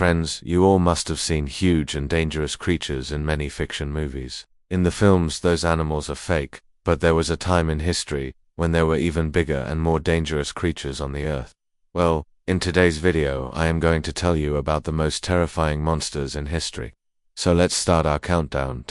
Friends, you all must have seen huge and dangerous creatures in many fiction movies. In the films, those animals are fake, but there was a time in history when there were even bigger and more dangerous creatures on the earth. Well, in today's video, I am going to tell you about the most terrifying monsters in history. So let's start our countdown.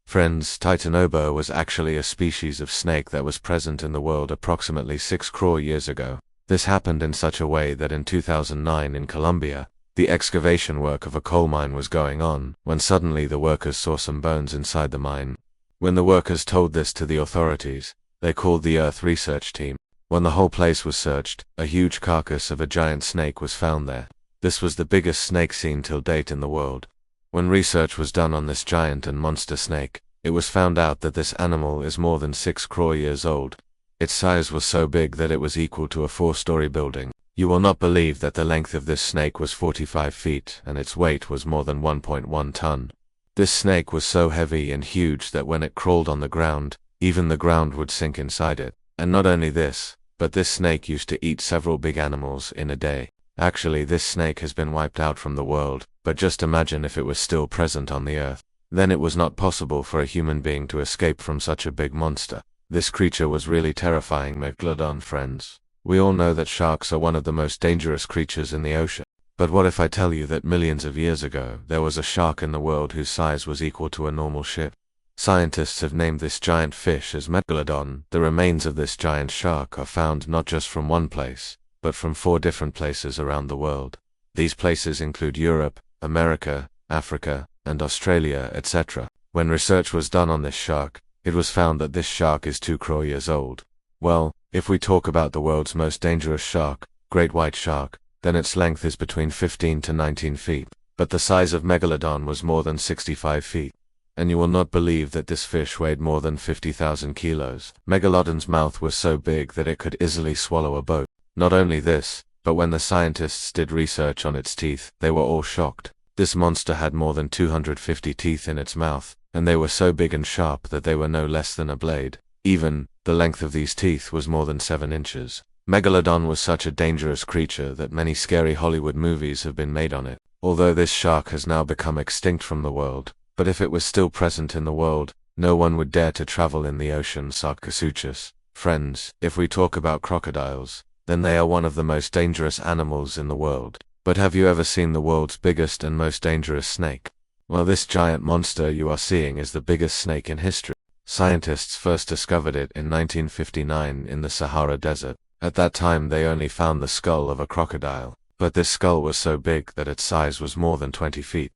Friends, Titanoboa was actually a species of snake that was present in the world approximately 6 crore years ago. This happened in such a way that in 2009 in Colombia, the excavation work of a coal mine was going on, when suddenly the workers saw some bones inside the mine. When the workers told this to the authorities, they called the Earth Research Team. When the whole place was searched, a huge carcass of a giant snake was found there. This was the biggest snake seen till date in the world. When research was done on this giant and monster snake, it was found out that this animal is more than 6 crore years old. Its size was so big that it was equal to a 4-story building. You will not believe that the length of this snake was 45 feet and its weight was more than 1.1 ton. This snake was so heavy and huge that when it crawled on the ground, even the ground would sink inside it. And not only this, but this snake used to eat several big animals in a day. Actually, this snake has been wiped out from the world, but just imagine if it was still present on the earth. Then it was not possible for a human being to escape from such a big monster. This creature was really terrifying. Megalodon. Friends, we all know that sharks are one of the most dangerous creatures in the ocean. But what if I tell you that millions of years ago, there was a shark in the world whose size was equal to a normal ship? Scientists have named this giant fish as Megalodon. The remains of this giant shark are found not just from one place, but from 4 different places around the world. These places include Europe, America, Africa, and Australia, etc. When research was done on this shark, it was found that this shark is 2 crore years old. Well, if we talk about the world's most dangerous shark, great white shark, then its length is between 15 to 19 feet, but the size of Megalodon was more than 65 feet. And you will not believe that this fish weighed more than 50,000 kilos. Megalodon's mouth was so big that it could easily swallow a boat. Not only this, but when the scientists did research on its teeth, they were all shocked. This monster had more than 250 teeth in its mouth, and they were so big and sharp that they were no less than a blade. Even, the length of these teeth was more than 7 inches. Megalodon was such a dangerous creature that many scary Hollywood movies have been made on it. Although this shark has now become extinct from the world, but if it was still present in the world, no one would dare to travel in the ocean. Sarcosuchus. Friends, if we talk about crocodiles, then they are one of the most dangerous animals in the world. But have you ever seen the world's biggest and most dangerous snake? Well, this giant monster you are seeing is the biggest snake in history. Scientists first discovered it in 1959 in the Sahara Desert. At that time they only found the skull of a crocodile, but this skull was so big that its size was more than 20 feet.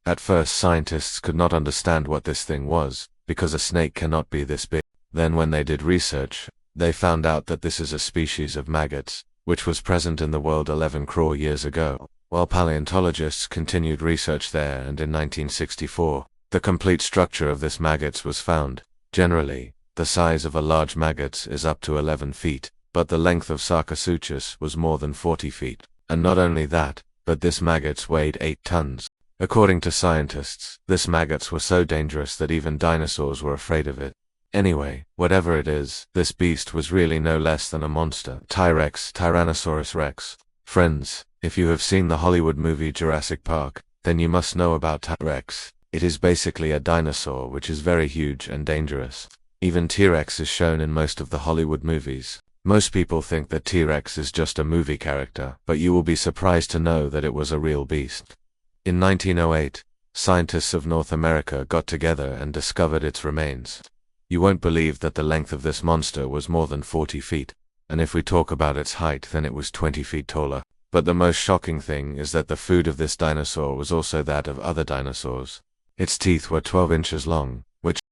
At first scientists could not understand what this thing was, because a snake cannot be this big. Then when they did research, they found out that this is a species of maggots, which was present in the world 11 crore years ago. While paleontologists continued research there, and in 1964, the complete structure of this maggots was found. Generally, the size of a large maggot is up to 11 feet, but the length of Sarcosuchus was more than 40 feet. And not only that, but this maggot weighed 8 tons. According to scientists, this maggots were so dangerous that even dinosaurs were afraid of it. Anyway, whatever it is, this beast was really no less than a monster. T-Rex, Tyrannosaurus Rex. Friends, if you have seen the Hollywood movie Jurassic Park, then you must know about T-Rex. It is basically a dinosaur which is very huge and dangerous. Even T-Rex is shown in most of the Hollywood movies. Most people think that T-Rex is just a movie character, but you will be surprised to know that it was a real beast. In 1908, scientists of North America got together and discovered its remains. You won't believe that the length of this monster was more than 40 feet, and if we talk about its height, then it was 20 feet taller. But the most shocking thing is that the food of this dinosaur was also that of other dinosaurs. Its teeth were 12 inches long, which